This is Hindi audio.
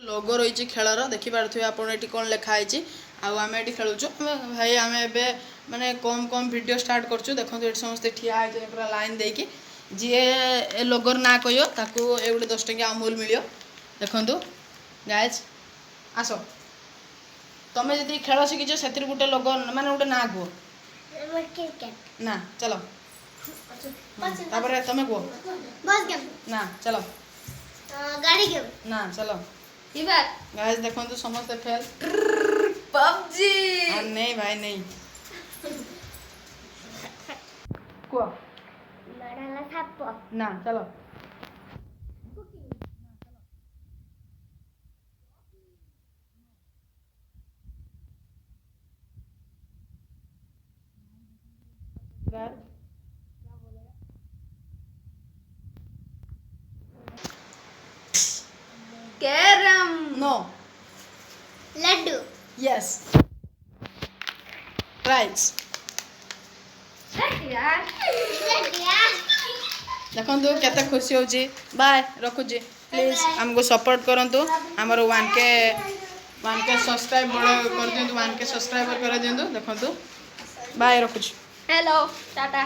लोगो रही खेलर देखिपे आप कौन लिखाई आम ये खेलुचु भाई आम ए माने कम कम वीडियो स्टार्ट करचु देखो ये समस्ते ठिया है पूरा लाइन देकी जी लोगर ना कह ताकू ये गोटे 10 टंकिया अमूल मिल देखु गाइज आस तुम्हें जी खेल शिखीच से गोटे लोगर माने गोटे ना कह ना चलो तुम्हें कह ना चलो गाड़ी गेम ना चलो गाइस देखो तो समझते फेल पबजी नहीं भाई नहीं को लड़ाला थाप ना चलो कैरम नो लड्डू यस राइट यार देखो केते खुशी होची बाय रखुची प्लीज हमको सपोर्ट करंतु हमर 1K सब्सक्राइब कर दियंतु 1K सब्सक्राइबर कर दियंतु देखंतु बाय रखुची हेलो टाटा